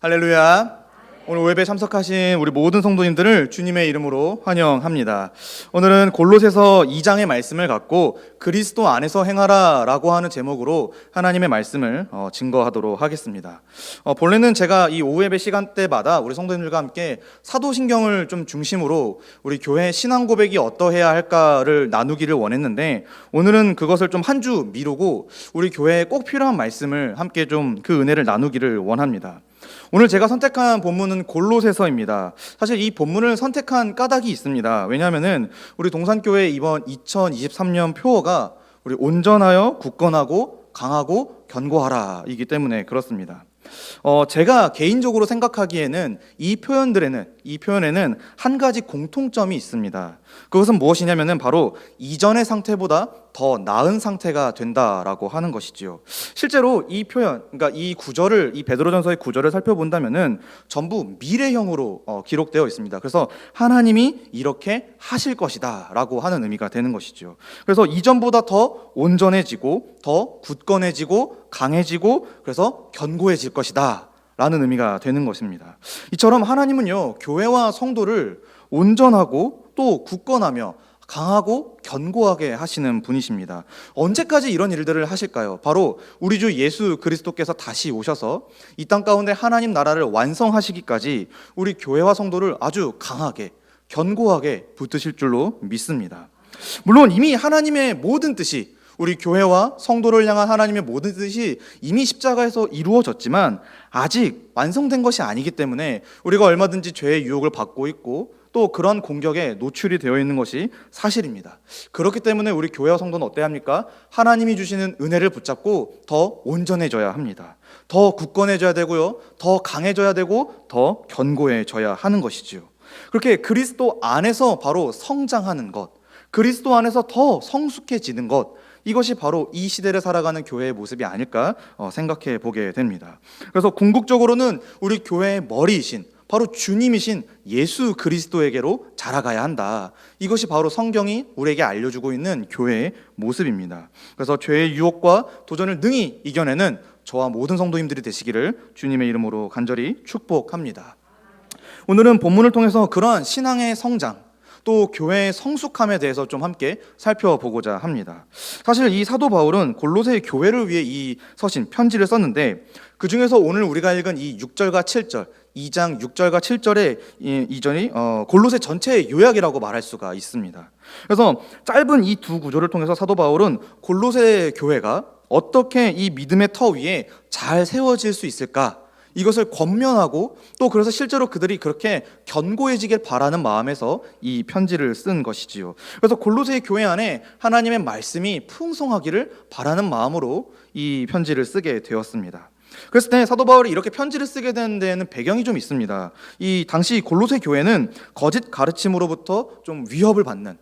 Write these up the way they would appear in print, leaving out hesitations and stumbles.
할렐루야. 오늘 오예배 참석하신 우리 모든 성도님들을 주님의 이름으로 환영합니다. 오늘은 골로새서 2장의 말씀을 갖고 그리스도 안에서 행하라 라고 하는 제목으로 하나님의 말씀을 증거하도록 하겠습니다. 본래는 제가 이 오예배 시간대마다 우리 성도님들과 함께 사도신경을 좀 중심으로 우리 교회 신앙 고백이 어떠해야 할까를 나누기를 원했는데, 오늘은 그것을 좀 한 주 미루고 우리 교회에 꼭 필요한 말씀을 함께 좀 그 은혜를 나누기를 원합니다. 오늘 제가 선택한 본문은 골로새서입니다. 사실 이 본문을 선택한 까닭이 있습니다. 왜냐하면은 우리 동산교회 이번 2023년 표어가 우리 온전하여 굳건하고 강하고 견고하라 이기 때문에 그렇습니다. 제가 개인적으로 생각하기에는 이 표현에는 한 가지 공통점이 있습니다. 그것은 무엇이냐면은 바로 이전의 상태보다 더 나은 상태가 된다라고 하는 것이지요. 실제로 이 표현, 그러니까 이 구절을, 이 베드로전서의 구절을 살펴본다면은 전부 미래형으로 기록되어 있습니다. 그래서 하나님이 이렇게 하실 것이다라고 하는 의미가 되는 것이지요. 그래서 이전보다 더 온전해지고, 더 굳건해지고, 강해지고, 그래서 견고해질 것이다 라는 의미가 되는 것입니다. 이처럼 하나님은요, 교회와 성도를 온전하고 또 굳건하며 강하고 견고하게 하시는 분이십니다. 언제까지 이런 일들을 하실까요? 바로 우리 주 예수 그리스도께서 다시 오셔서 이 땅 가운데 하나님 나라를 완성하시기까지 우리 교회와 성도를 아주 강하게 견고하게 붙드실 줄로 믿습니다. 물론 이미 하나님의 모든 뜻이, 우리 교회와 성도를 향한 하나님의 모든 뜻이 이미 십자가에서 이루어졌지만 아직 완성된 것이 아니기 때문에 우리가 얼마든지 죄의 유혹을 받고 있고 또 그런 공격에 노출이 되어 있는 것이 사실입니다. 그렇기 때문에 우리 교회와 성도는 어때야 합니까? 하나님이 주시는 은혜를 붙잡고 더 온전해져야 합니다. 더 굳건해져야 되고요, 더 강해져야 되고 더 견고해져야 하는 것이지요. 그렇게 그리스도 안에서 바로 성장하는 것, 그리스도 안에서 더 성숙해지는 것, 이것이 바로 이 시대를 살아가는 교회의 모습이 아닐까 생각해 보게 됩니다. 그래서 궁극적으로는 우리 교회의 머리이신 바로 주님이신 예수 그리스도에게로 자라가야 한다. 이것이 바로 성경이 우리에게 알려주고 있는 교회의 모습입니다. 그래서 죄의 유혹과 도전을 능히 이겨내는 저와 모든 성도님들이 되시기를 주님의 이름으로 간절히 축복합니다. 오늘은 본문을 통해서 그러한 신앙의 성장, 또 교회의 성숙함에 대해서 좀 함께 살펴보고자 합니다. 사실 이 사도 바울은 골로새 교회를 위해 이 서신 편지를 썼는데, 그 중에서 오늘 우리가 읽은 이 6절과 7절, 2장 6절과 7절의 이전이 골로새 전체의 요약이라고 말할 수가 있습니다. 그래서 짧은 이 두 구절을 통해서 사도 바울은 골로새 교회가 어떻게 이 믿음의 터 위에 잘 세워질 수 있을까, 이것을 권면하고 또 그래서 실제로 그들이 그렇게 견고해지길 바라는 마음에서 이 편지를 쓴 것이지요. 그래서 골로새 교회 안에 하나님의 말씀이 풍성하기를 바라는 마음으로 이 편지를 쓰게 되었습니다. 그랬을 때 사도 바울이 이렇게 편지를 쓰게 된 데에는 배경이 좀 있습니다. 이 당시 골로새 교회는 거짓 가르침으로부터 좀 위협을 받는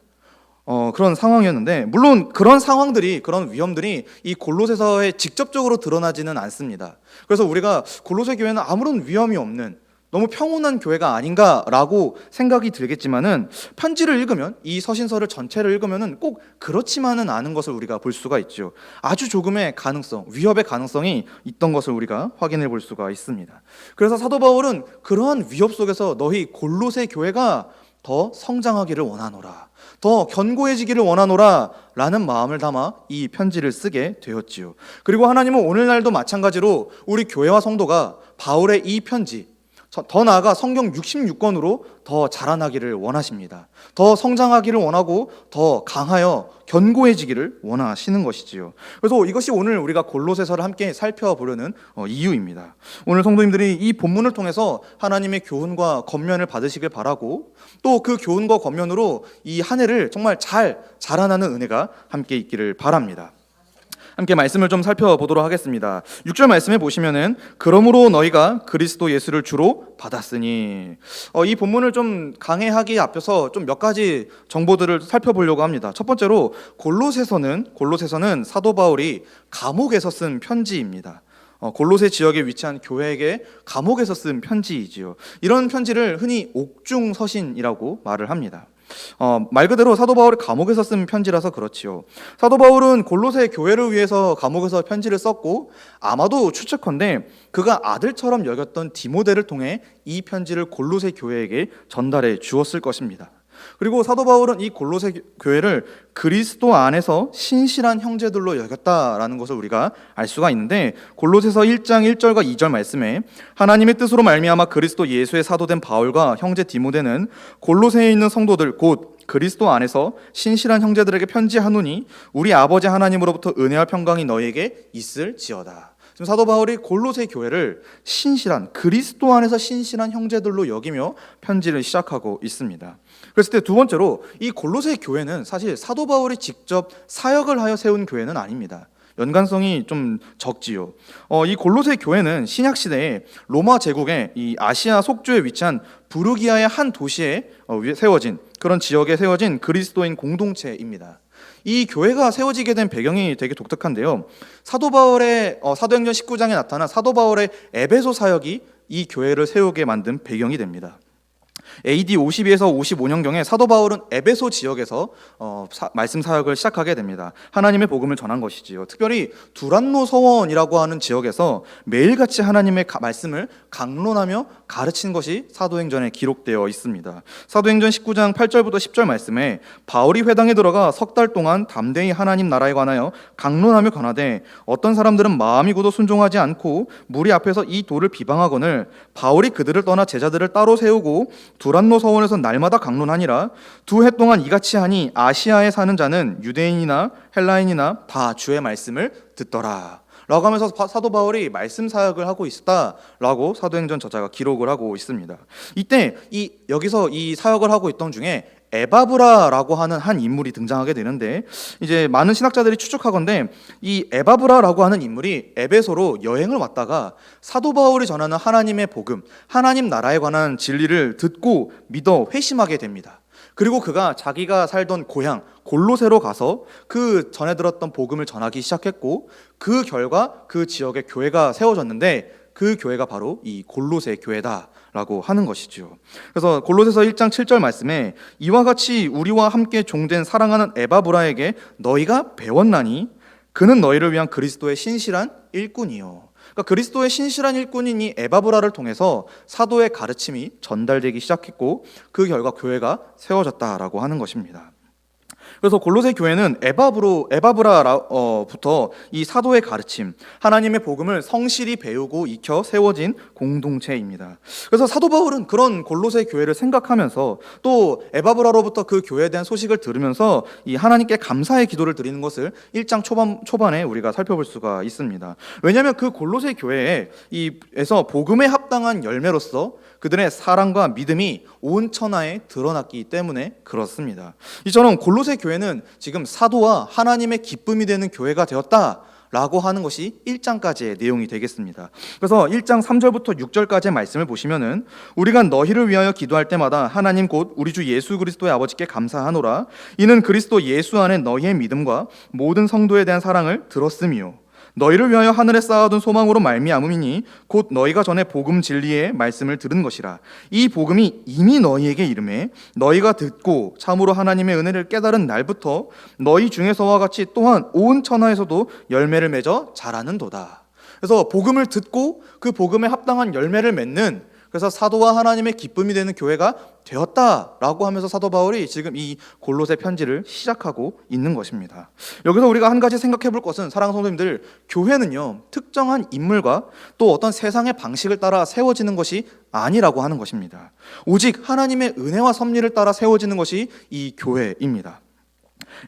그런 상황이었는데, 물론 그런 상황들이, 그런 위험들이 이 골로새서에 직접적으로 드러나지는 않습니다. 그래서 우리가 골로새 교회는 아무런 위험이 없는 너무 평온한 교회가 아닌가라고 생각이 들겠지만은, 편지를 읽으면, 이 서신서를 전체를 읽으면은 꼭 그렇지만은 않은 것을 우리가 볼 수가 있죠. 아주 조금의 가능성, 위협의 가능성이 있던 것을 우리가 확인해 볼 수가 있습니다. 그래서 사도 바울은 그러한 위협 속에서 너희 골로새 교회가 더 성장하기를 원하노라, 더 견고해지기를 원하노라 라는 마음을 담아 이 편지를 쓰게 되었지요. 그리고 하나님은 오늘날도 마찬가지로 우리 교회와 성도가 바울의 이 편지, 더 나아가 성경 66권으로 더 자라나기를 원하십니다. 더 성장하기를 원하고 더 강하여 견고해지기를 원하시는 것이지요. 그래서 이것이 오늘 우리가 골로새서를 함께 살펴보려는 이유입니다. 오늘 성도님들이 이 본문을 통해서 하나님의 교훈과 권면을 받으시길 바라고, 또 그 교훈과 권면으로 이 한 해를 정말 잘 자라나는 은혜가 함께 있기를 바랍니다. 함께 말씀을 좀 살펴보도록 하겠습니다. 6절 말씀에 보시면은 그러므로 너희가 그리스도 예수를 주로 받았으니, 이 본문을 좀 강해하기 앞서서 좀 몇 가지 정보들을 살펴보려고 합니다. 첫 번째로 골로새서는 사도 바울이 감옥에서 쓴 편지입니다. 골로새 지역에 위치한 교회에게 감옥에서 쓴 편지이지요. 이런 편지를 흔히 옥중 서신이라고 말을 합니다. 말 그대로 사도 바울이 감옥에서 쓴 편지라서 그렇지요. 사도 바울은 골로새 교회를 위해서 감옥에서 편지를 썼고 아마도 추측컨대 그가 아들처럼 여겼던 디모데를 통해 이 편지를 골로새 교회에게 전달해 주었을 것입니다. 그리고 사도 바울은 이 골로새 교회를 그리스도 안에서 신실한 형제들로 여겼다라는 것을 우리가 알 수가 있는데, 골로새서 1장 1절과 2절 말씀에 하나님의 뜻으로 말미암아 그리스도 예수의 사도된 바울과 형제 디모데는 골로새에 있는 성도들 곧 그리스도 안에서 신실한 형제들에게 편지하노니 우리 아버지 하나님으로부터 은혜와 평강이 너희에게 있을지어다. 지금 사도 바울이 골로새 교회를 신실한, 그리스도 안에서 신실한 형제들로 여기며 편지를 시작하고 있습니다. 그랬을 때 두 번째로 이 골로새 교회는 사실 사도 바울이 직접 사역을 하여 세운 교회는 아닙니다. 연관성이 좀 적지요. 이 골로새 교회는 신약 시대에 로마 제국의 이 아시아 속주에 위치한 부르기아의 한 도시에 세워진, 그런 지역에 세워진 그리스도인 공동체입니다. 이 교회가 세워지게 된 배경이 되게 독특한데요. 사도 바울의 사도행전 19장에 나타난 사도 바울의 에베소 사역이 이 교회를 세우게 만든 배경이 됩니다. AD 52에서 55년경에 사도 바울은 에베소 지역에서 말씀 사역을 시작하게 됩니다. 하나님의 복음을 전한 것이지요. 특별히 두란노 서원이라고 하는 지역에서 매일같이 하나님의 말씀을 강론하며 가르친 것이 사도행전에 기록되어 있습니다. 사도행전 19장 8절부터 10절 말씀에 바울이 회당에 들어가 석 달 동안 담대히 하나님 나라에 관하여 강론하며 권하되 어떤 사람들은 마음이 굳어 순종하지 않고 무리 앞에서 이 도를 비방하거늘 바울이 그들을 떠나 제자들을 따로 세우고 두란노 서원에서 날마다 강론하니라. 2해 동안 이같이 하니 아시아에 사는 자는 유대인이나 헬라인이나 다 주의 말씀을 듣더라 라고 하면서 사도 바울이 말씀 사역을 하고 있었다라고 사도행전 저자가 기록을 하고 있습니다. 이때 여기서 이 사역을 하고 있던 중에 에바브라라고 하는 한 인물이 등장하게 되는데, 이제 많은 신학자들이 추측하건대 이 에바브라라고 하는 인물이 에베소로 여행을 왔다가 사도 바울이 전하는 하나님의 복음, 하나님 나라에 관한 진리를 듣고 믿어 회심하게 됩니다. 그리고 그가 자기가 살던 고향 골로새로 가서 그 전에 들었던 복음을 전하기 시작했고, 그 결과 그 지역에 교회가 세워졌는데 그 교회가 바로 이 골로새 교회다라고 하는 것이죠. 그래서 골로새서 1장 7절 말씀에 이와 같이 우리와 함께 종된 사랑하는 에바브라에게 너희가 배웠나니 그는 너희를 위한 그리스도의 신실한 일꾼이요. 그러니까 그리스도의 신실한 일꾼인 이 에바브라를 통해서 사도의 가르침이 전달되기 시작했고 그 결과 교회가 세워졌다라고 하는 것입니다. 그래서 골로새 교회는 에바브라부터 이 사도의 가르침, 하나님의 복음을 성실히 배우고 익혀 세워진 공동체입니다. 그래서 사도 바울은 그런 골로새 교회를 생각하면서 또 에바브라로부터 그 교회에 대한 소식을 들으면서 이 하나님께 감사의 기도를 드리는 것을 1장 초반에 우리가 살펴볼 수가 있습니다. 왜냐하면 그 골로새 교회에서 복음에 합당한 열매로서 그들의 사랑과 믿음이 온 천하에 드러났기 때문에 그렇습니다. 이처럼 골로새 교회는 지금 사도와 하나님의 기쁨이 되는 교회가 되었다라고 하는 것이 1장까지의 내용이 되겠습니다. 그래서 1장 3절부터 6절까지의 말씀을 보시면은 우리가 너희를 위하여 기도할 때마다 하나님 곧 우리 주 예수 그리스도의 아버지께 감사하노라. 이는 그리스도 예수 안에 너희의 믿음과 모든 성도에 대한 사랑을 들었음이요 너희를 위하여 하늘에 쌓아둔 소망으로 말미암음이니 곧 너희가 전에 복음 진리의 말씀을 들은 것이라. 이 복음이 이미 너희에게 이르매 너희가 듣고 참으로 하나님의 은혜를 깨달은 날부터 너희 중에서와 같이 또한 온 천하에서도 열매를 맺어 자라는도다. 그래서 복음을 듣고 그 복음에 합당한 열매를 맺는, 그래서 사도와 하나님의 기쁨이 되는 교회가 되었다라고 하면서 사도 바울이 지금 이 골로새 편지를 시작하고 있는 것입니다. 여기서 우리가 한 가지 생각해 볼 것은, 사랑하는 성도님들, 교회는요 특정한 인물과 또 어떤 세상의 방식을 따라 세워지는 것이 아니라고 하는 것입니다. 오직 하나님의 은혜와 섭리를 따라 세워지는 것이 이 교회입니다.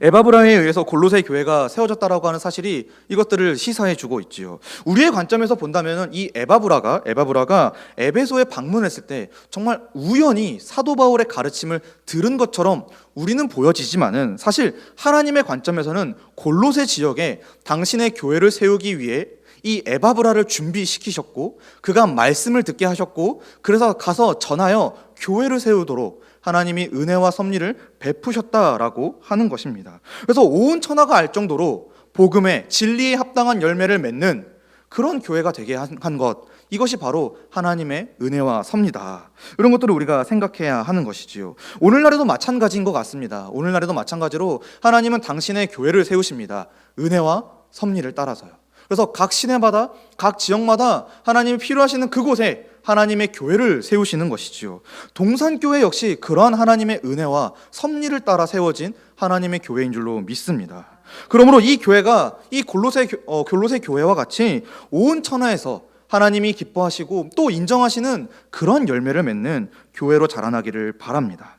에바브라에 의해서 골로새 교회가 세워졌다라고 하는 사실이 이것들을 시사해주고 있지요. 우리의 관점에서 본다면 이 에바브라가 에베소에 방문했을 때 정말 우연히 사도 바울의 가르침을 들은 것처럼 우리는 보여지지만은, 사실 하나님의 관점에서는 골로새 지역에 당신의 교회를 세우기 위해 이 에바브라를 준비시키셨고 그가 말씀을 듣게 하셨고 그래서 가서 전하여 교회를 세우도록 하나님이 은혜와 섭리를 베푸셨다라고 하는 것입니다. 그래서 온 천하가 알 정도로 복음의 진리에 합당한 열매를 맺는 그런 교회가 되게 한 것, 이것이 바로 하나님의 은혜와 섭니다. 이런 것들을 우리가 생각해야 하는 것이지요. 오늘날에도 마찬가지인 것 같습니다. 오늘날에도 마찬가지로 하나님은 당신의 교회를 세우십니다. 은혜와 섭리를 따라서요. 그래서 각 시내마다, 각 지역마다 하나님이 필요하시는 그곳에 하나님의 교회를 세우시는 것이지요. 동산교회 역시 그러한 하나님의 은혜와 섭리를 따라 세워진 하나님의 교회인 줄로 믿습니다. 그러므로 이 교회가 이 골로새 교회와 같이 온 천하에서 하나님이 기뻐하시고 또 인정하시는 그런 열매를 맺는 교회로 자라나기를 바랍니다.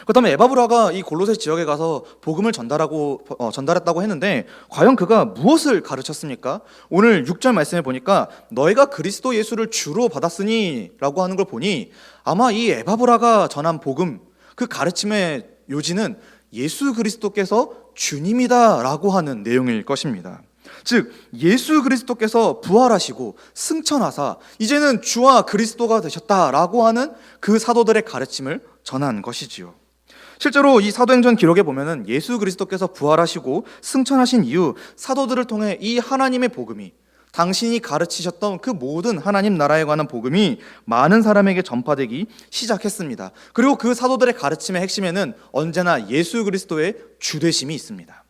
그렇다면 에바브라가 이 골로새 지역에 가서 복음을 전달했다고 했는데 과연 그가 무엇을 가르쳤습니까? 오늘 6절 말씀에 보니까 너희가 그리스도 예수를 주로 받았으니 라고 하는 걸 보니 아마 이 에바브라가 전한 복음, 그 가르침의 요지는 예수 그리스도께서 주님이다 라고 하는 내용일 것입니다. 즉 예수 그리스도께서 부활하시고 승천하사 이제는 주와 그리스도가 되셨다라고 하는 그 사도들의 가르침을 전한 것이지요. 실제로 이 사도행전 기록에 보면은 예수 그리스도께서 부활하시고 승천하신 이후 사도들을 통해 이 하나님의 복음이 당신이 가르치셨던 그 모든 하나님 나라에 관한 복음이 많은 사람에게 전파되기 시작했습니다. 그리고 그 사도들의 가르침의 핵심에는 언제나 예수 그리스도의 주되심이 있습니다.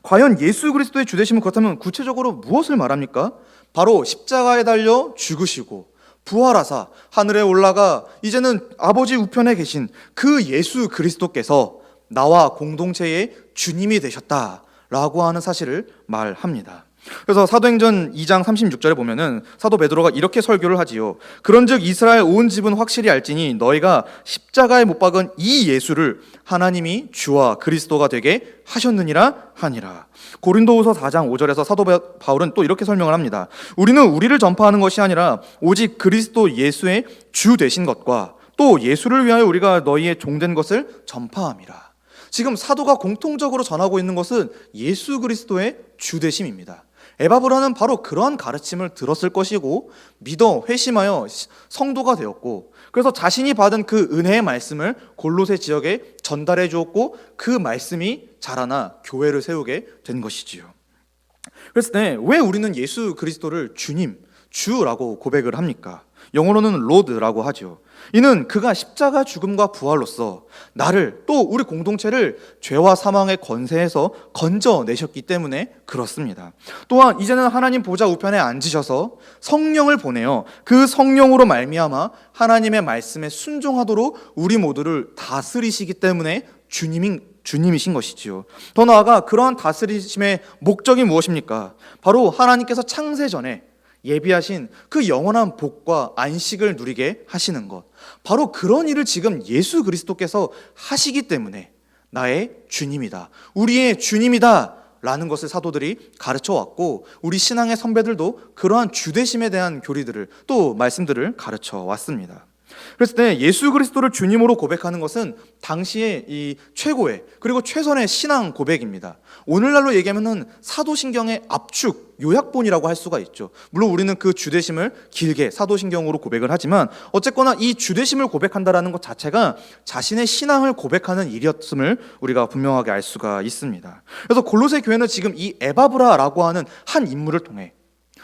과연 예수 그리스도의 주되심은 그렇다면 구체적으로 무엇을 말합니까? 바로 십자가에 달려 죽으시고 부활하사 하늘에 올라가 이제는 아버지 우편에 계신 그 예수 그리스도께서 나와 공동체의 주님이 되셨다라고 하는 사실을 말합니다. 그래서 사도행전 2장 36절에 보면은 사도 베드로가 이렇게 설교를 하지요. 그런즉 이스라엘 온 집은 확실히 알지니 너희가 십자가에 못 박은 이 예수를 하나님이 주와 그리스도가 되게 하셨느니라 하니라. 고린도후서 4장 5절에서 사도 바울은 또 이렇게 설명을 합니다. 우리는 우리를 전파하는 것이 아니라 오직 그리스도 예수의 주 되신 것과 또 예수를 위하여 우리가 너희의 종된 것을 전파함이라. 지금 사도가 공통적으로 전하고 있는 것은 예수 그리스도의 주되심입니다. 에바브라는 바로 그러한 가르침을 들었을 것이고 믿어 회심하여 성도가 되었고 그래서 자신이 받은 그 은혜의 말씀을 골로새 지역에 전달해 주었고 그 말씀이 자라나 교회를 세우게 된 것이지요. 그랬을 때 왜 우리는 예수 그리스도를 주님, 주라고 고백을 합니까? 영어로는 로드라고 하죠. 이는 그가 십자가 죽음과 부활로써 나를 또 우리 공동체를 죄와 사망의 권세에서 건져내셨기 때문에 그렇습니다. 또한 이제는 하나님 보좌 우편에 앉으셔서 성령을 보내어 그 성령으로 말미암아 하나님의 말씀에 순종하도록 우리 모두를 다스리시기 때문에 주님이신 것이지요. 더 나아가 그러한 다스리심의 목적이 무엇입니까? 바로 하나님께서 창세 전에 예비하신 그 영원한 복과 안식을 누리게 하시는 것, 바로 그런 일을 지금 예수 그리스도께서 하시기 때문에 나의 주님이다, 우리의 주님이다 라는 것을 사도들이 가르쳐 왔고 우리 신앙의 선배들도 그러한 주되심에 대한 교리들을 또 말씀들을 가르쳐 왔습니다. 그랬을 때 예수 그리스도를 주님으로 고백하는 것은 당시의 이 최고의 그리고 최선의 신앙 고백입니다. 오늘날로 얘기하면은 사도신경의 압축, 요약본이라고 할 수가 있죠. 물론 우리는 그 주되심을 길게 사도신경으로 고백을 하지만 어쨌거나 이 주되심을 고백한다라는 것 자체가 자신의 신앙을 고백하는 일이었음을 우리가 분명하게 알 수가 있습니다. 그래서 골로새 교회는 지금 이 에바브라라고 하는 한 인물을 통해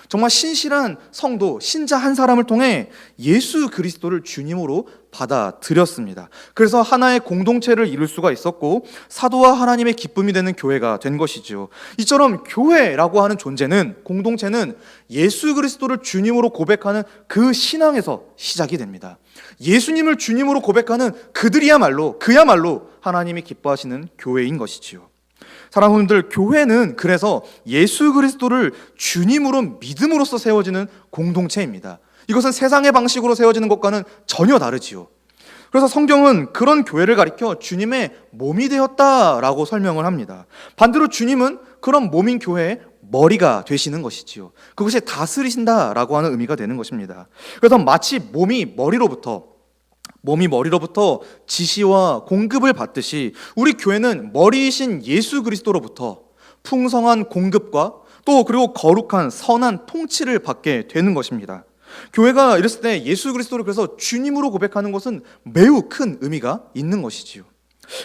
정말 신실한 성도, 신자 한 사람을 통해 예수 그리스도를 주님으로 받아들였습니다. 그래서 하나의 공동체를 이룰 수가 있었고 사도와 하나님의 기쁨이 되는 교회가 된 것이죠. 이처럼 교회라고 하는 존재는, 공동체는 예수 그리스도를 주님으로 고백하는 그 신앙에서 시작이 됩니다. 예수님을 주님으로 고백하는 그야말로 하나님이 기뻐하시는 교회인 것이지요. 사랑하는 분들, 교회는 그래서 예수 그리스도를 주님으로 믿음으로써 세워지는 공동체입니다. 이것은 세상의 방식으로 세워지는 것과는 전혀 다르지요. 그래서 성경은 그런 교회를 가리켜 주님의 몸이 되었다라고 설명을 합니다. 반대로 주님은 그런 몸인 교회의 머리가 되시는 것이지요. 그것이 다스리신다라고 하는 의미가 되는 것입니다. 그래서 마치 몸이 머리로부터 지시와 공급을 받듯이 우리 교회는 머리이신 예수 그리스도로부터 풍성한 공급과 또 그리고 거룩한 선한 통치를 받게 되는 것입니다. 교회가 이랬을 때 예수 그리스도를 그래서 주님으로 고백하는 것은 매우 큰 의미가 있는 것이지요.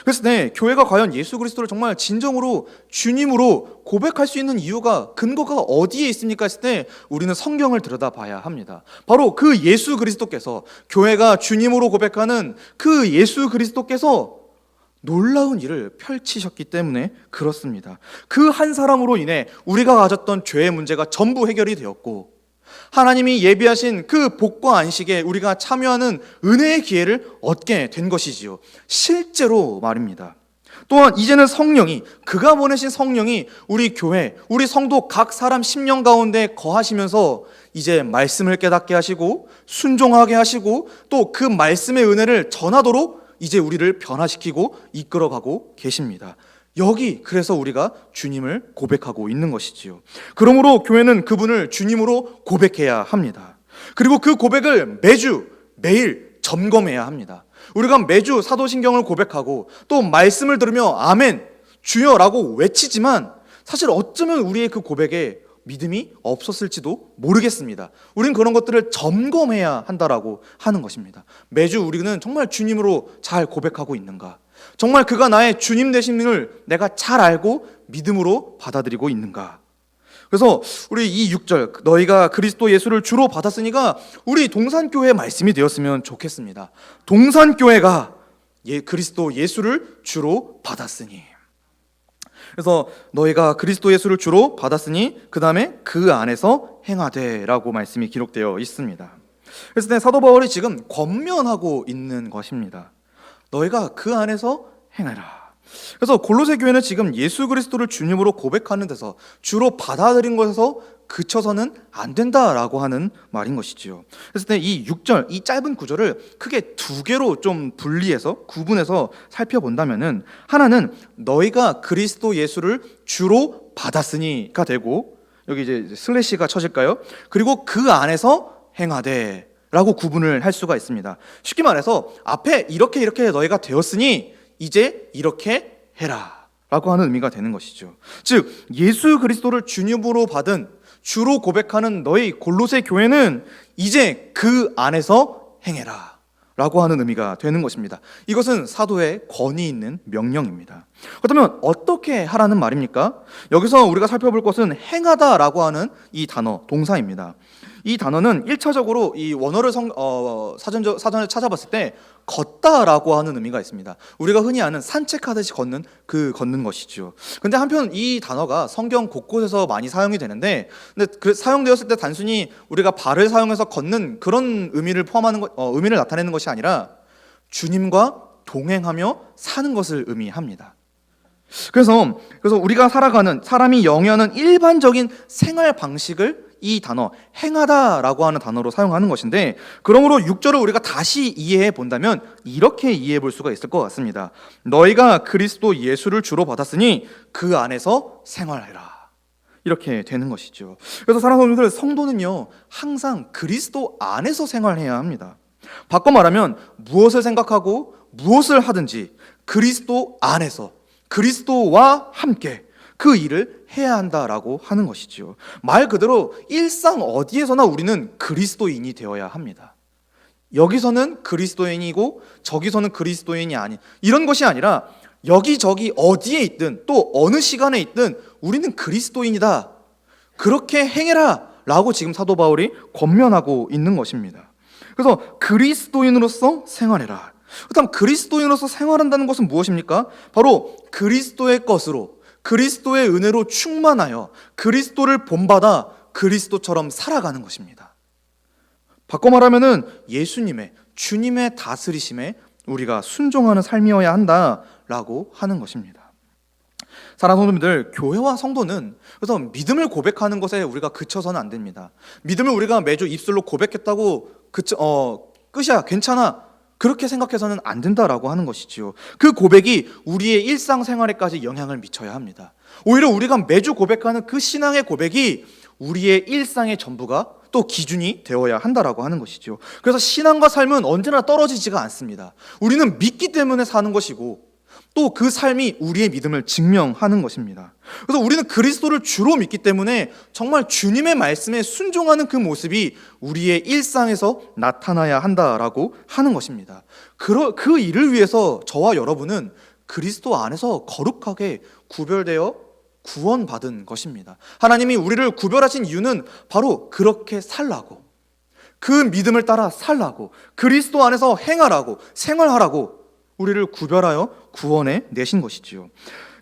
그래서 네, 교회가 과연 예수 그리스도를 정말 진정으로 주님으로 고백할 수 있는 이유가, 근거가 어디에 있습니까 했을 때 우리는 성경을 들여다봐야 합니다. 바로 그 예수 그리스도께서, 교회가 주님으로 고백하는 그 예수 그리스도께서 놀라운 일을 펼치셨기 때문에 그렇습니다. 그 한 사람으로 인해 우리가 가졌던 죄의 문제가 전부 해결이 되었고, 하나님이 예비하신 그 복과 안식에 우리가 참여하는 은혜의 기회를 얻게 된 것이지요. 실제로 말입니다. 또한 이제는 성령이, 그가 보내신 성령이 우리 교회, 우리 성도 각 사람 심령 가운데 거하시면서 이제 말씀을 깨닫게 하시고 순종하게 하시고 또 그 말씀의 은혜를 전하도록 이제 우리를 변화시키고 이끌어가고 계십니다. 여기 그래서 우리가 주님을 고백하고 있는 것이지요. 그러므로 교회는 그분을 주님으로 고백해야 합니다. 그리고 그 고백을 매주 매일 점검해야 합니다. 우리가 매주 사도신경을 고백하고 또 말씀을 들으며 아멘 주여라고 외치지만 사실 어쩌면 우리의 그 고백에 믿음이 없었을지도 모르겠습니다. 우리는 그런 것들을 점검해야 한다라고 하는 것입니다. 매주 우리는 정말 주님으로 잘 고백하고 있는가? 정말 그가 나의 주님 되심을 내가 잘 알고 믿음으로 받아들이고 있는가? 그래서 우리 이 6절, 너희가 그리스도 예수를 주로 받았으니가 우리 동산교회 말씀이 되었으면 좋겠습니다. 동산교회가 그리스도 예수를 주로 받았으니, 그래서 너희가 그리스도 예수를 주로 받았으니 그 다음에 그 안에서 행하되라고 말씀이 기록되어 있습니다. 그래서 사도 바울이 지금 권면하고 있는 것입니다. 너희가 그 안에서 행하라. 그래서 골로새 교회는 지금 예수 그리스도를 주님으로 고백하는 데서, 주로 받아들인 것에서 그쳐서는 안 된다라고 하는 말인 것이지요. 그래서 이 6절, 이 짧은 구절을 크게 두 개로 좀 분리해서 구분해서 살펴본다면은, 하나는 너희가 그리스도 예수를 주로 받았으니가 되고, 여기 이제 슬래시가 쳐질까요? 그리고 그 안에서 행하되 라고 구분을 할 수가 있습니다. 쉽게 말해서 앞에 이렇게 너희가 되었으니 이제 이렇게 해라 라고 하는 의미가 되는 것이죠. 즉 예수 그리스도를 주님으로 받은, 주로 고백하는 너희 골로새 교회는 이제 그 안에서 행해라 라고 하는 의미가 되는 것입니다. 이것은 사도의 권위 있는 명령입니다. 그렇다면 어떻게 하라는 말입니까? 여기서 우리가 살펴볼 것은 행하다라고 하는 이 단어, 동사입니다. 이 단어는 1차적으로 이 원어를 사전에 찾아봤을 때 걷다라고 하는 의미가 있습니다. 우리가 흔히 아는 산책하듯이 걷는 것이죠. 근데 한편 이 단어가 성경 곳곳에서 많이 사용이 되는데, 근데 사용되었을 때 단순히 우리가 발을 사용해서 걷는 그런 의미를 의미를 나타내는 것이 아니라 주님과 동행하며 사는 것을 의미합니다. 그래서 우리가 살아가는, 사람이 영위하는 일반적인 생활 방식을 이 단어 행하다라고 하는 단어로 사용하는 것인데, 그러므로 6절을 우리가 다시 이해해 본다면 이렇게 이해해 볼 수가 있을 것 같습니다. 너희가 그리스도 예수를 주로 받았으니 그 안에서 생활해라, 이렇게 되는 것이죠. 그래서 사랑하는 성도들, 성도는요 항상 그리스도 안에서 생활해야 합니다. 바꿔 말하면 무엇을 생각하고 무엇을 하든지 그리스도 안에서, 그리스도와 함께 그 일을 해야 한다라고 하는 것이지요. 말 그대로 일상 어디에서나 우리는 그리스도인이 되어야 합니다. 여기서는 그리스도인이고 저기서는 그리스도인이 아닌, 이런 것이 아니라 여기저기 어디에 있든 또 어느 시간에 있든 우리는 그리스도인이다, 그렇게 행해라 라고 지금 사도 바울이 권면하고 있는 것입니다. 그래서 그리스도인으로서 생활해라. 그렇다면 그리스도인으로서 생활한다는 것은 무엇입니까? 바로 그리스도의 것으로, 그리스도의 은혜로 충만하여 그리스도를 본받아 그리스도처럼 살아가는 것입니다. 바꿔 말하면은 예수님의, 주님의 다스리심에 우리가 순종하는 삶이어야 한다라고 하는 것입니다. 사랑하는 성도님들, 교회와 성도는 그래서 믿음을 고백하는 것에 우리가 그쳐서는 안 됩니다. 믿음을 우리가 매주 입술로 고백했다고 끝이야, 괜찮아, 그렇게 생각해서는 안 된다라고 하는 것이지요. 그 고백이 우리의 일상생활에까지 영향을 미쳐야 합니다. 오히려 우리가 매주 고백하는 그 신앙의 고백이 우리의 일상의 전부가 또 기준이 되어야 한다라고 하는 것이죠. 그래서 신앙과 삶은 언제나 떨어지지가 않습니다. 우리는 믿기 때문에 사는 것이고 또 그 삶이 우리의 믿음을 증명하는 것입니다. 그래서 우리는 그리스도를 주로 믿기 때문에 정말 주님의 말씀에 순종하는 그 모습이 우리의 일상에서 나타나야 한다라고 하는 것입니다. 그 일을 위해서 저와 여러분은 그리스도 안에서 거룩하게 구별되어 구원받은 것입니다. 하나님이 우리를 구별하신 이유는 바로 그렇게 살라고, 그 믿음을 따라 살라고, 그리스도 안에서 행하라고, 생활하라고 우리를 구별하여 구원해 내신 것이지요.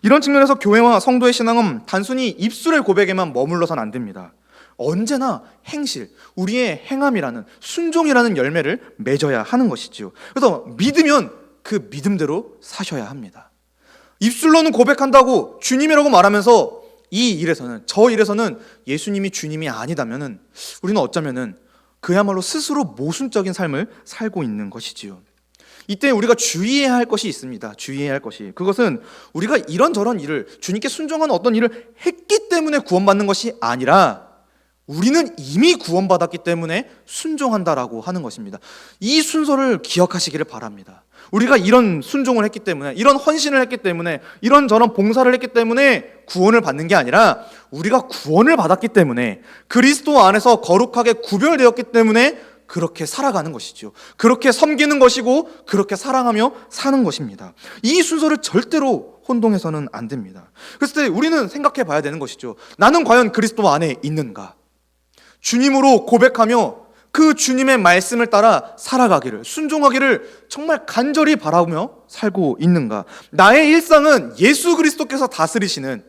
이런 측면에서 교회와 성도의 신앙은 단순히 입술의 고백에만 머물러선 안 됩니다. 언제나 행실, 우리의 행함이라는, 순종이라는 열매를 맺어야 하는 것이지요. 그래서 믿으면 그 믿음대로 사셔야 합니다. 입술로는 고백한다고 주님이라고 말하면서 이 일에서는, 저 일에서는 예수님이 주님이 아니다면은 우리는 어쩌면은 그야말로 스스로 모순적인 삶을 살고 있는 것이지요. 이때 우리가 주의해야 할 것이 있습니다. 주의해야 할 것이, 그것은 우리가 이런저런 일을, 주님께 순종하는 어떤 일을 했기 때문에 구원받는 것이 아니라 우리는 이미 구원받았기 때문에 순종한다라고 하는 것입니다. 이 순서를 기억하시기를 바랍니다. 우리가 이런 순종을 했기 때문에, 이런 헌신을 했기 때문에, 이런저런 봉사를 했기 때문에 구원을 받는 게 아니라 우리가 구원을 받았기 때문에, 그리스도 안에서 거룩하게 구별되었기 때문에 그렇게 살아가는 것이죠. 그렇게 섬기는 것이고 그렇게 사랑하며 사는 것입니다. 이 순서를 절대로 혼동해서는 안 됩니다. 그랬을 때 우리는 생각해 봐야 되는 것이죠. 나는 과연 그리스도 안에 있는가? 주님으로 고백하며 그 주님의 말씀을 따라 살아가기를, 순종하기를 정말 간절히 바라며 살고 있는가? 나의 일상은 예수 그리스도께서 다스리시는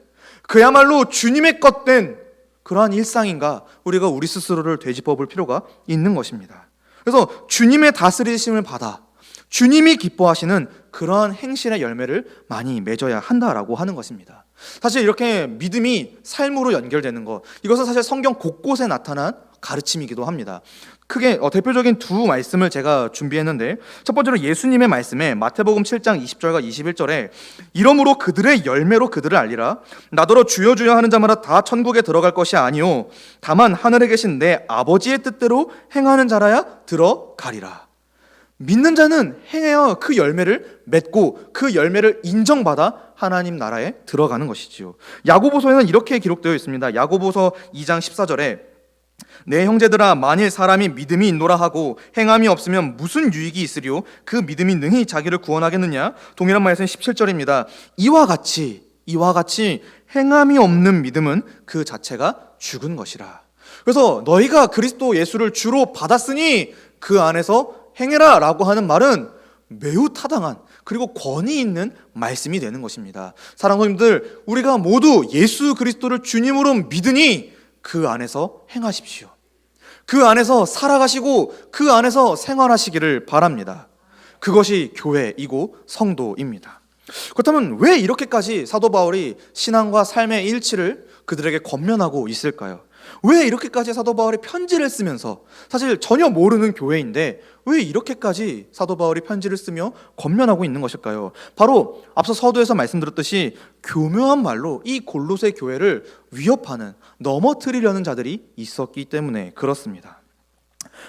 그야말로 주님의 것된 그러한 일상인가? 우리가 우리 스스로를 되짚어 볼 필요가 있는 것입니다. 그래서 주님의 다스리심을 받아 주님이 기뻐하시는 그러한 행실의 열매를 많이 맺어야 한다라고 하는 것입니다. 사실 이렇게 믿음이 삶으로 연결되는 것, 이것은 사실 성경 곳곳에 나타난 가르침이기도 합니다. 크게 대표적인 두 말씀을 제가 준비했는데, 첫 번째로 예수님의 말씀에 마태복음 7장 20절과 21절에 이러므로 그들의 열매로 그들을 알리라. 나더러 주여 주여 하는 자마다 다 천국에 들어갈 것이 아니요 다만 하늘에 계신 내 아버지의 뜻대로 행하는 자라야 들어가리라. 믿는 자는 행하여 그 열매를 맺고 그 열매를 인정받아 하나님 나라에 들어가는 것이지요. 야고보서에는 이렇게 기록되어 있습니다. 야고보서 2장 14절에 내 형제들아, 만일 사람이 믿음이 있노라 하고 행함이 없으면 무슨 유익이 있으리요? 그 믿음이 능히 자기를 구원하겠느냐? 동일한 말씀 17절입니다. 이와 같이 행함이 없는 믿음은 그 자체가 죽은 것이라. 그래서 너희가 그리스도 예수를 주로 받았으니 그 안에서 행해라 라고 하는 말은 매우 타당한, 그리고 권위 있는 말씀이 되는 것입니다. 사랑하는 성도님들, 우리가 모두 예수 그리스도를 주님으로 믿으니 그 안에서 행하십시오. 그 안에서 살아가시고 그 안에서 생활하시기를 바랍니다. 그것이 교회이고 성도입니다. 그렇다면 왜 이렇게까지 사도 바울이 신앙과 삶의 일치를 그들에게 권면하고 있을까요? 왜 이렇게까지 사도 바울이 편지를 쓰면서, 사실 전혀 모르는 교회인데 왜 이렇게까지 사도 바울이 편지를 쓰며 권면하고 있는 것일까요? 바로 앞서 서두에서 말씀드렸듯이 교묘한 말로 이 골로새 교회를 위협하는, 넘어뜨리려는 자들이 있었기 때문에 그렇습니다.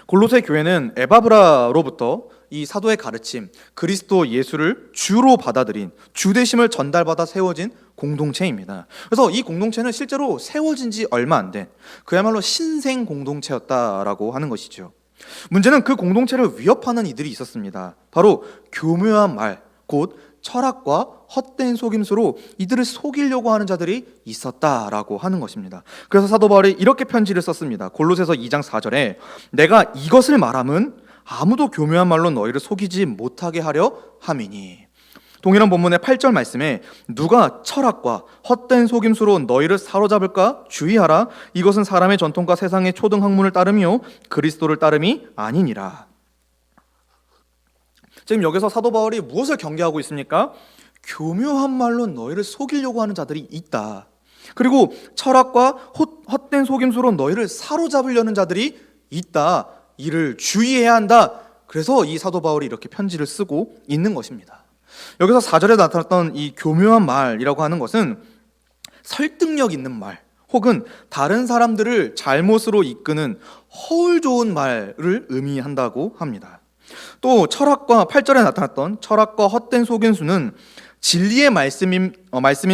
골로새 교회는 에바브라로부터 이 사도의 가르침, 그리스도 예수를 주로 받아들인, 주대심을 전달받아 세워진 공동체입니다. 그래서 이 공동체는 실제로 세워진 지 얼마 안 된 그야말로 신생 공동체였다라고 하는 것이죠. 문제는 그 공동체를 위협하는 이들이 있었습니다. 바로 교묘한 말, 곧 철학과 헛된 속임수로 이들을 속이려고 하는 자들이 있었다라고 하는 것입니다. 그래서 사도 바울이 이렇게 편지를 썼습니다. 골로새서 2장 4절에 내가 이것을 말함은 아무도 교묘한 말로 너희를 속이지 못하게 하려 함이니. 동일한 본문의 8절 말씀에 누가 철학과 헛된 속임수로 너희를 사로잡을까 주의하라. 이것은 사람의 전통과 세상의 초등 학문을 따름이요 그리스도를 따름이 아니니라. 지금 여기서 사도 바울이 무엇을 경계하고 있습니까? 교묘한 말로 너희를 속이려고 하는 자들이 있다. 그리고 철학과 헛된 속임수로 너희를 사로잡으려는 자들이 있다. 이를 주의해야 한다. 그래서 이 사도 바울이 이렇게 편지를 쓰고 있는 것입니다. 여기서 4절에 나타났던 이 교묘한 말이라고 하는 것은 설득력 있는 말, 혹은 다른 사람들을 잘못으로 이끄는 허울 좋은 말을 의미한다고 합니다. 또 철학과 8절에 나타났던 철학과 헛된 속임수는 진리의 말씀인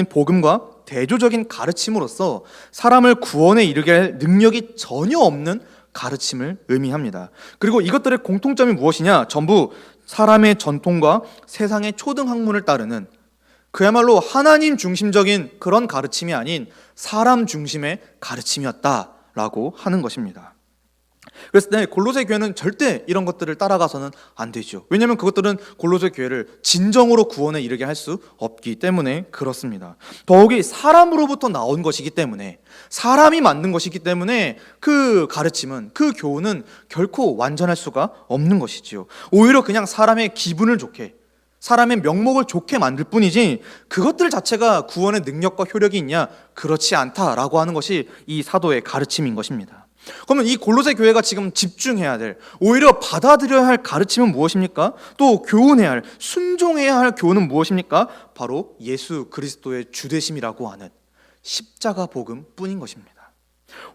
복음과 대조적인 가르침으로서 사람을 구원에 이르게 할 능력이 전혀 없는 가르침을 의미합니다. 그리고 이것들의 공통점이 무엇이냐? 전부 사람의 전통과 세상의 초등 학문을 따르는, 그야말로 하나님 중심적인 그런 가르침이 아닌 사람 중심의 가르침이었다라고 하는 것입니다. 그래서 골로새 교회는 절대 이런 것들을 따라가서는 안 되죠. 왜냐하면 그것들은 골로새 교회를 진정으로 구원에 이르게 할 수 없기 때문에 그렇습니다. 더욱이 사람으로부터 나온 것이기 때문에, 사람이 만든 것이기 때문에 그 가르침은, 그 교훈은 결코 완전할 수가 없는 것이지요. 오히려 그냥 사람의 기분을 좋게, 사람의 명목을 좋게 만들 뿐이지 그것들 자체가 구원의 능력과 효력이 있냐? 그렇지 않다라고 하는 것이 이 사도의 가르침인 것입니다. 그러면 이 골로새 교회가 지금 집중해야 될, 오히려 받아들여야 할 가르침은 무엇입니까? 또 교훈해야 할, 순종해야 할 교훈은 무엇입니까? 바로 예수 그리스도의 주되심이라고 하는 십자가 복음 뿐인 것입니다.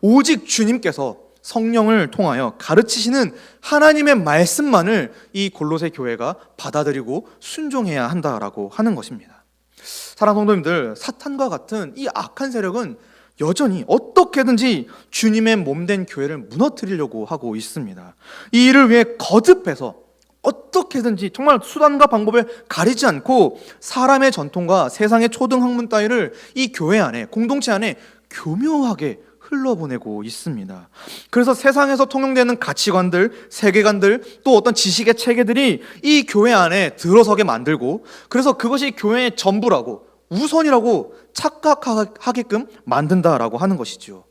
오직 주님께서 성령을 통하여 가르치시는 하나님의 말씀만을 이 골로새 교회가 받아들이고 순종해야 한다라고 하는 것입니다. 사랑하는 성도님들, 사탄과 같은 이 악한 세력은 여전히 어떻게든지 주님의 몸된 교회를 무너뜨리려고 하고 있습니다. 이 일을 위해 거듭해서 어떻게든지 정말 수단과 방법을 가리지 않고 사람의 전통과 세상의 초등학문 따위를 이 교회 안에, 공동체 안에 교묘하게 흘러보내고 있습니다. 그래서 세상에서 통용되는 가치관들, 세계관들, 또 어떤 지식의 체계들이 이 교회 안에 들어서게 만들고, 그래서 그것이 교회의 전부라고, 우선이라고 착각하게끔 만든다라고 하는 것이죠.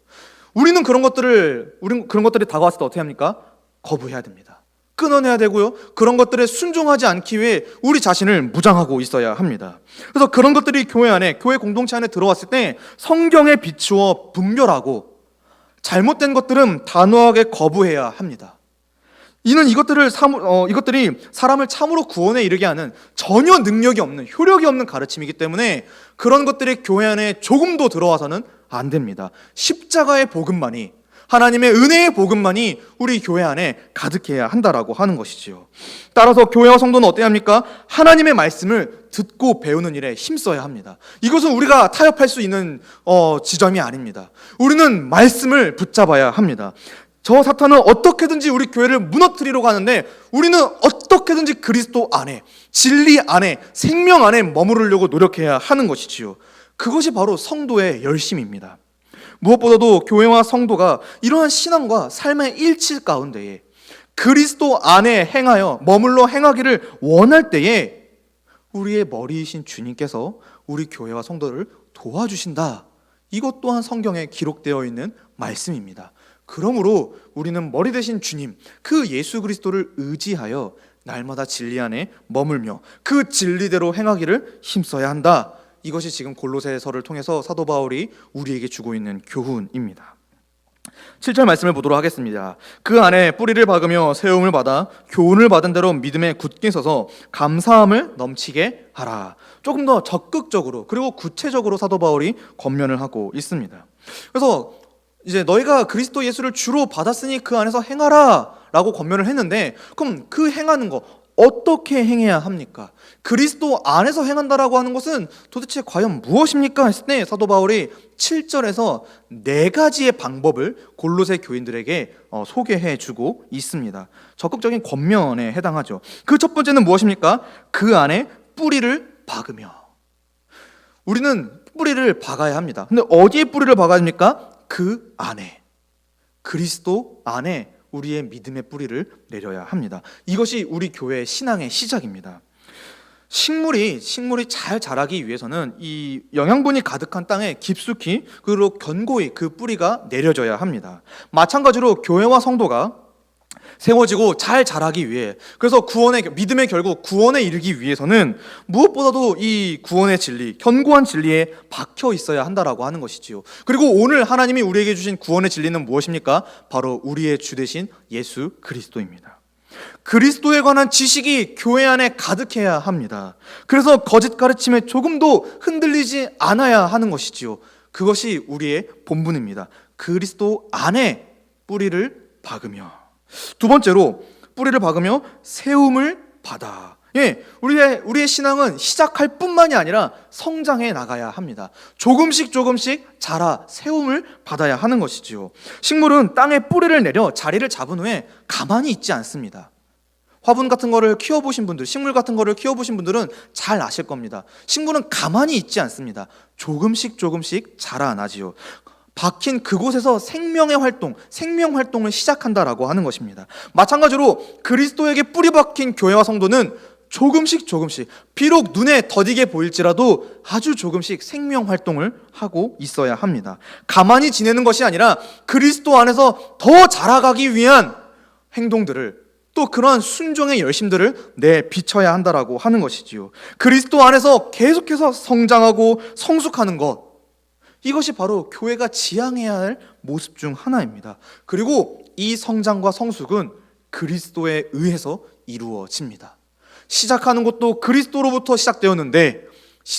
우리는 그런 것들이 다가왔을 때 어떻게 합니까? 거부해야 됩니다. 끊어내야 되고요. 그런 것들에 순종하지 않기 위해 우리 자신을 무장하고 있어야 합니다. 그래서 그런 것들이 교회 안에, 교회 공동체 안에 들어왔을 때 성경에 비추어 분별하고 잘못된 것들은 단호하게 거부해야 합니다. 이는 이것들이 사람을 참으로 구원에 이르게 하는 전혀 능력이 없는, 효력이 없는 가르침이기 때문에 그런 것들이 교회 안에 조금도 들어와서는 안 됩니다. 십자가의 복음만이, 하나님의 은혜의 복음만이 우리 교회 안에 가득해야 한다라고 하는 것이지요. 따라서 교회와 성도는 어때야 합니까? 하나님의 말씀을 듣고 배우는 일에 힘써야 합니다. 이것은 우리가 타협할 수 있는 지점이 아닙니다. 우리는 말씀을 붙잡아야 합니다. 저 사탄은 어떻게든지 우리 교회를 무너뜨리려고 하는데 우리는 어떻게든지 그리스도 안에, 진리 안에, 생명 안에 머무르려고 노력해야 하는 것이지요. 그것이 바로 성도의 열심입니다. 무엇보다도 교회와 성도가 이러한 신앙과 삶의 일치 가운데에 그리스도 안에 행하여 머물러 행하기를 원할 때에 우리의 머리이신 주님께서 우리 교회와 성도를 도와주신다. 이것 또한 성경에 기록되어 있는 말씀입니다. 그러므로 우리는 머리 되신 주님, 그 예수 그리스도를 의지하여 날마다 진리 안에 머물며 그 진리대로 행하기를 힘써야 한다. 이것이 지금 골로새서를 통해서 사도 바울이 우리에게 주고 있는 교훈입니다. 7절 말씀을 보도록 하겠습니다. 그 안에 뿌리를 박으며 세움을 받아 교훈을 받은 대로 믿음에 굳게 서서 감사함을 넘치게 하라. 조금 더 적극적으로 그리고 구체적으로 사도 바울이 권면을 하고 있습니다. 그래서 이제 너희가 그리스도 예수를 주로 받았으니 그 안에서 행하라 라고 권면을 했는데, 그럼 그 행하는 거 어떻게 행해야 합니까? 그리스도 안에서 행한다라고 하는 것은 도대체 과연 무엇입니까? 했을 때 사도 바울이 7절에서 4가지의 방법을 골로새 교인들에게 소개해 주고 있습니다. 적극적인 권면에 해당하죠. 그 첫 번째는 무엇입니까? 그 안에 뿌리를 박으며. 우리는 뿌리를 박아야 합니다. 근데 어디에 뿌리를 박아야 합니까? 그 안에, 그리스도 안에 우리의 믿음의 뿌리를 내려야 합니다. 이것이 우리 교회의 신앙의 시작입니다. 식물이 잘 자라기 위해서는 이 영양분이 가득한 땅에 깊숙이 그리고 견고히 그 뿌리가 내려져야 합니다. 마찬가지로 교회와 성도가 세워지고 잘 자라기 위해, 그래서 믿음의 결국 구원에 이르기 위해서는 무엇보다도 이 구원의 진리, 견고한 진리에 박혀 있어야 한다라고 하는 것이지요. 그리고 오늘 하나님이 우리에게 주신 구원의 진리는 무엇입니까? 바로 우리의 주 되신 예수 그리스도입니다. 그리스도에 관한 지식이 교회 안에 가득해야 합니다. 그래서 거짓 가르침에 조금도 흔들리지 않아야 하는 것이지요. 그것이 우리의 본분입니다. 그리스도 안에 뿌리를 박으며. 두 번째로 뿌리를 박으며 세움을 받아. 우리의 신앙은 시작할 뿐만이 아니라 성장해 나가야 합니다. 조금씩 자라 세움을 받아야 하는 것이지요. 식물은 땅에 뿌리를 내려 자리를 잡은 후에 가만히 있지 않습니다. 화분 같은 거를 키워보신 분들, 식물 같은 거를 키워보신 분들은 잘 아실 겁니다. 식물은 가만히 있지 않습니다. 조금씩 자라나지요. 박힌 그곳에서 생명 활동을 시작한다라고 하는 것입니다. 마찬가지로 그리스도에게 뿌리 박힌 교회와 성도는 조금씩 비록 눈에 더디게 보일지라도 아주 조금씩 생명 활동을 하고 있어야 합니다. 가만히 지내는 것이 아니라 그리스도 안에서 더 자라가기 위한 행동들을, 또 그러한 순종의 열심들을 내비쳐야 한다라고 하는 것이지요. 그리스도 안에서 계속해서 성장하고 성숙하는 것, 이것이 바로 교회가 지향해야 할 모습 중 하나입니다. 그리고 이 성장과 성숙은 그리스도에 의해서 이루어집니다. 시작하는 것도 그리스도로부터 시작되었는데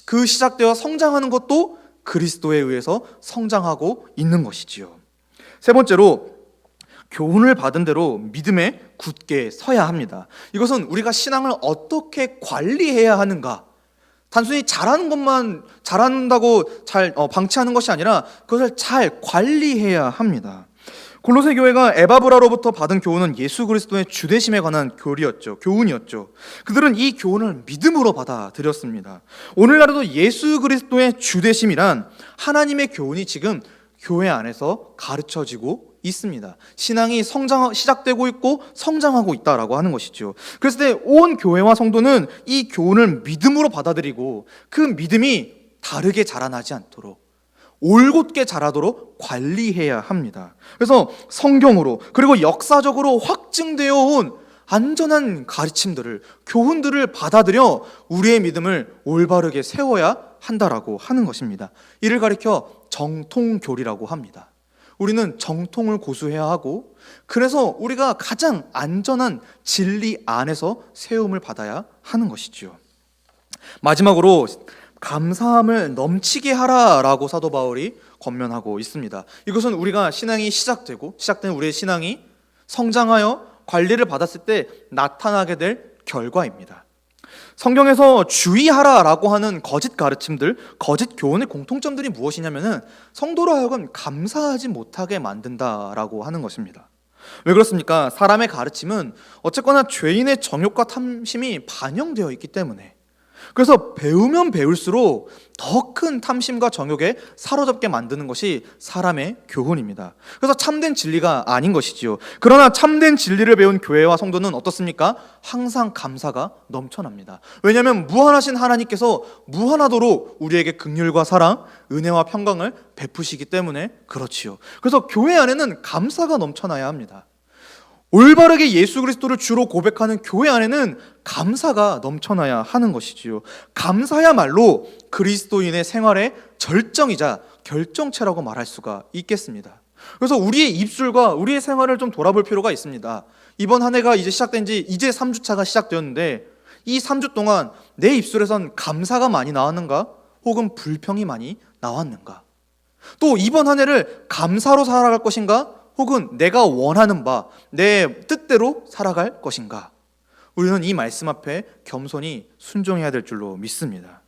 그 시작되어 성장하는 것도 그리스도에 의해서 성장하고 있는 것이지요. 세 번째로, 교훈을 받은 대로 믿음에 굳게 서야 합니다. 이것은 우리가 신앙을 어떻게 관리해야 하는가, 단순히 잘한다고 잘 방치하는 것이 아니라 그것을 잘 관리해야 합니다. 골로새 교회가 에바브라로부터 받은 교훈은 예수 그리스도의 주되심에 관한 교훈이었죠. 그들은 이 교훈을 믿음으로 받아들였습니다. 오늘날에도 예수 그리스도의 주되심이란 하나님의 교훈이 지금 교회 안에서 가르쳐지고 있습니다. 신앙이 시작되고 있고 성장하고 있다라고 하는 것이죠. 그랬을 때 온 교회와 성도는 이 교훈을 믿음으로 받아들이고 그 믿음이 다르게 자라나지 않도록, 올곧게 자라도록 관리해야 합니다. 그래서 성경으로 그리고 역사적으로 확증되어 온 안전한 가르침들을, 교훈들을 받아들여 우리의 믿음을 올바르게 세워야 한다라고 하는 것입니다. 이를 가리켜 정통교리라고 합니다. 우리는 정통을 고수해야 하고, 그래서 우리가 가장 안전한 진리 안에서 세움을 받아야 하는 것이지요. 마지막으로 감사함을 넘치게 하라라고 사도 바울이 권면하고 있습니다. 이것은 우리가 신앙이 시작된 우리의 신앙이 성장하여 관리를 받았을 때 나타나게 될 결과입니다. 성경에서 주의하라라고 하는 거짓 가르침들, 거짓 교훈의 공통점들이 무엇이냐면은 성도로 하여금 감사하지 못하게 만든다라고 하는 것입니다. 왜 그렇습니까? 사람의 가르침은 어쨌거나 죄인의 정욕과 탐심이 반영되어 있기 때문에, 그래서 배우면 배울수록 더 큰 탐심과 정욕에 사로잡게 만드는 것이 사람의 교훈입니다. 그래서 참된 진리가 아닌 것이지요. 그러나 참된 진리를 배운 교회와 성도는 어떻습니까? 항상 감사가 넘쳐납니다. 왜냐하면 무한하신 하나님께서 무한하도록 우리에게 긍휼과 사랑, 은혜와 평강을 베푸시기 때문에 그렇지요. 그래서 교회 안에는 감사가 넘쳐나야 합니다. 올바르게 예수 그리스도를 주로 고백하는 교회 안에는 감사가 넘쳐나야 하는 것이지요. 감사야말로 그리스도인의 생활의 절정이자 결정체라고 말할 수가 있겠습니다. 그래서 우리의 입술과 우리의 생활을 좀 돌아볼 필요가 있습니다. 이번 한 해가 이제 시작된 지 이제 3주차가 시작되었는데 이 3주 동안 내 입술에선 감사가 많이 나왔는가? 혹은 불평이 많이 나왔는가? 또 이번 한 해를 감사로 살아갈 것인가? 혹은 내가 원하는 바, 내 뜻대로 살아갈 것인가? 우리는 이 말씀 앞에 겸손히 순종해야 될 줄로 믿습니다.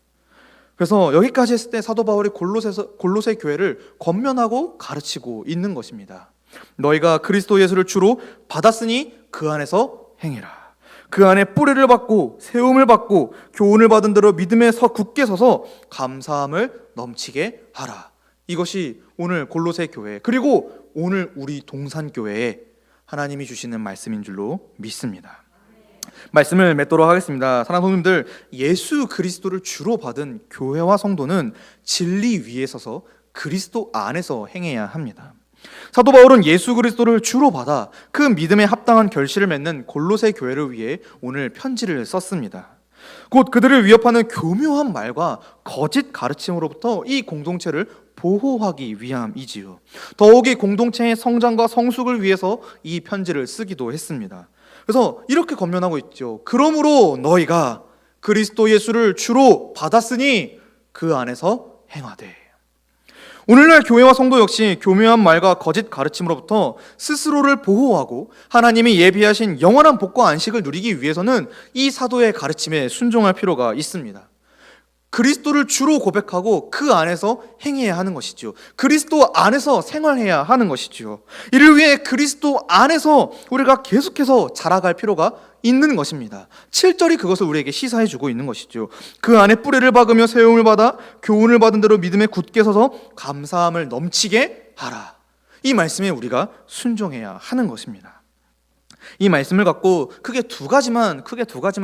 그래서 여기까지 했을 때 사도 바울이 골로새 교회를 권면하고 가르치고 있는 것입니다. 너희가 그리스도 예수를 주로 받았으니 그 안에서 행해라. 그 안에 뿌리를 받고 세움을 받고 교훈을 받은 대로 믿음에 굳게 서서 감사함을 넘치게 하라. 이것이 오늘 골로새 교회, 그리고 오늘 우리 동산교회에 하나님이 주시는 말씀인 줄로 믿습니다. 말씀을 맺도록 하겠습니다. 사랑하는 성도님들, 예수 그리스도를 주로 받은 교회와 성도는 진리 위에 서서 그리스도 안에서 행해야 합니다. 사도 바울은 예수 그리스도를 주로 받아 그 믿음에 합당한 결실을 맺는 골로새 교회를 위해 오늘 편지를 썼습니다. 곧 그들을 위협하는 교묘한 말과 거짓 가르침으로부터 이 공동체를 보호하기 위함이지요. 더욱이 공동체의 성장과 성숙을 위해서 이 편지를 쓰기도 했습니다. 그래서 이렇게 권면하고 있죠. 그러므로 너희가 그리스도 예수를 주로 받았으니 그 안에서 행하되. 오늘날 교회와 성도 역시 교묘한 말과 거짓 가르침으로부터 스스로를 보호하고 하나님이 예비하신 영원한 복과 안식을 누리기 위해서는 이 사도의 가르침에 순종할 필요가 있습니다. 그리스도를 주로 고백하고 그 안에서 행해야 하는 것이지요. 그리스도 안에서 생활해야 하는 것이지요. 이를 위해 그리스도 안에서 우리가 계속해서 자라갈 필요가 있는 것입니다. 7절이 그것을 우리에게 시사해 주고 있는 것이죠. 그 안에 뿌리를 박으며 세움을 받아 교훈을 받은 대로 믿음에 굳게 서서 감사함을 넘치게 하라. 이 말씀에 우리가 순종해야 하는 것입니다. 이 말씀을 갖고 크게 두 가지만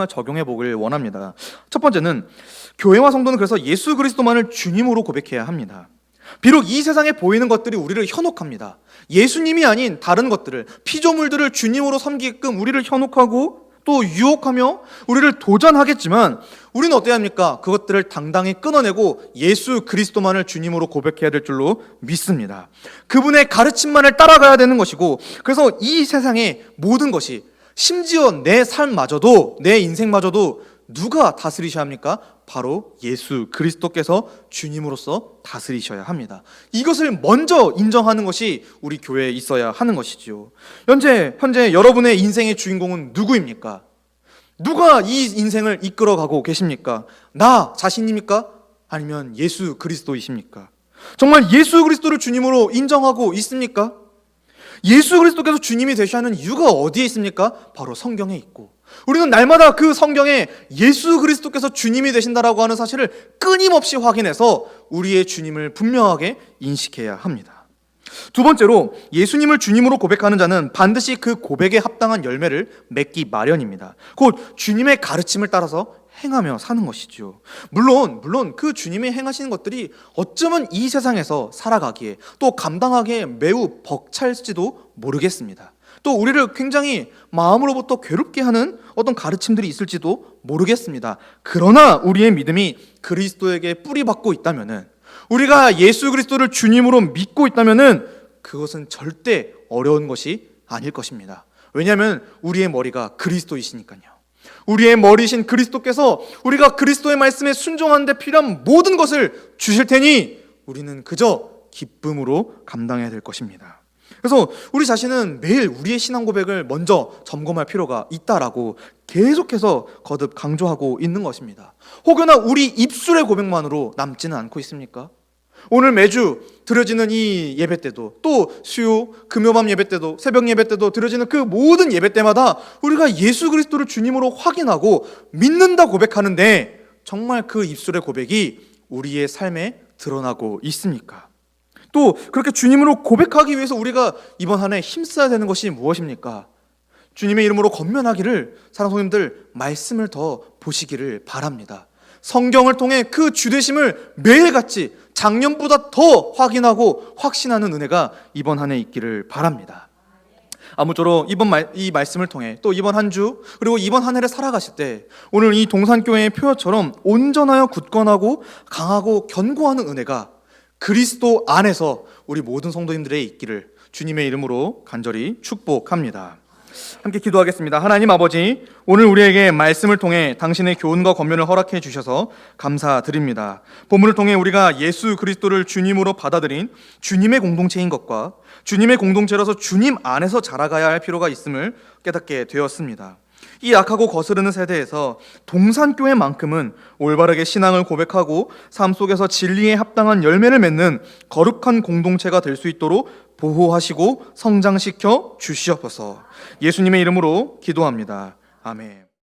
적용해 보길 원합니다. 첫 번째는 교회와 성도는 그래서 예수 그리스도만을 주님으로 고백해야 합니다. 비록 이 세상에 보이는 것들이 우리를 현혹합니다. 예수님이 아닌 다른 것들을, 피조물들을 주님으로 섬기게끔 우리를 현혹하고 또 유혹하며 우리를 도전하겠지만 우리는 어때야 합니까? 그것들을 당당히 끊어내고 예수 그리스도만을 주님으로 고백해야 될 줄로 믿습니다. 그분의 가르침만을 따라가야 되는 것이고, 그래서 이 세상의 모든 것이, 심지어 내 삶마저도, 내 인생마저도 누가 다스리셔야 합니까? 바로 예수 그리스도께서 주님으로서 다스리셔야 합니다. 이것을 먼저 인정하는 것이 우리 교회에 있어야 하는 것이지요. 현재 여러분의 인생의 주인공은 누구입니까? 누가 이 인생을 이끌어가고 계십니까? 나 자신입니까? 아니면 예수 그리스도이십니까? 정말 예수 그리스도를 주님으로 인정하고 있습니까? 예수 그리스도께서 주님이 되셔야 하는 이유가 어디에 있습니까? 바로 성경에 있고, 우리는 날마다 그 성경에 예수 그리스도께서 주님이 되신다라고 하는 사실을 끊임없이 확인해서 우리의 주님을 분명하게 인식해야 합니다. 두 번째로, 예수님을 주님으로 고백하는 자는 반드시 그 고백에 합당한 열매를 맺기 마련입니다. 곧 주님의 가르침을 따라서 행하며 사는 것이죠. 물론 그 주님이 행하시는 것들이 어쩌면 이 세상에서 살아가기에 또 감당하기에 매우 벅찰지도 모르겠습니다. 또 우리를 굉장히 마음으로부터 괴롭게 하는 어떤 가르침들이 있을지도 모르겠습니다. 그러나 우리의 믿음이 그리스도에게 뿌리박고 있다면은, 우리가 예수 그리스도를 주님으로 믿고 있다면은 그것은 절대 어려운 것이 아닐 것입니다. 왜냐하면 우리의 머리가 그리스도이시니까요. 우리의 머리신 그리스도께서 우리가 그리스도의 말씀에 순종하는 데 필요한 모든 것을 주실 테니 우리는 그저 기쁨으로 감당해야 될 것입니다. 그래서 우리 자신은 매일 우리의 신앙 고백을 먼저 점검할 필요가 있다라고 계속해서 거듭 강조하고 있는 것입니다. 혹여나 우리 입술의 고백만으로 남지는 않고 있습니까? 오늘 매주 드려지는 이 예배 때도, 또 수요, 금요밤 예배 때도, 새벽 예배 때도 드려지는 그 모든 예배 때마다 우리가 예수 그리스도를 주님으로 확인하고 믿는다 고백하는데, 정말 그 입술의 고백이 우리의 삶에 드러나고 있습니까? 또 그렇게 주님으로 고백하기 위해서 우리가 이번 한 해 힘써야 되는 것이 무엇입니까? 주님의 이름으로 권면하기를, 사랑하는 성도님들, 말씀을 더 보시기를 바랍니다. 성경을 통해 그 주되심을 매일같이 작년보다 더 확인하고 확신하는 은혜가 이번 한 해 있기를 바랍니다. 아무쪼록 이 말씀을 통해 또 이번 한 주, 그리고 이번 한 해를 살아가실 때 오늘 이 동산교회의 표어처럼 온전하여 굳건하고 강하고 견고하는 은혜가 그리스도 안에서 우리 모든 성도님들의 있기를 주님의 이름으로 간절히 축복합니다. 함께 기도하겠습니다. 하나님 아버지, 오늘 우리에게 말씀을 통해 당신의 교훈과 권면을 허락해 주셔서 감사드립니다. 본문을 통해 우리가 예수 그리스도를 주님으로 받아들인 주님의 공동체인 것과 주님의 공동체로서 주님 안에서 자라가야 할 필요가 있음을 깨닫게 되었습니다. 이 악하고 거스르는 세대에서 동산교회만큼은 올바르게 신앙을 고백하고 삶 속에서 진리에 합당한 열매를 맺는 거룩한 공동체가 될 수 있도록 보호하시고 성장시켜 주시옵소서. 예수님의 이름으로 기도합니다. 아멘.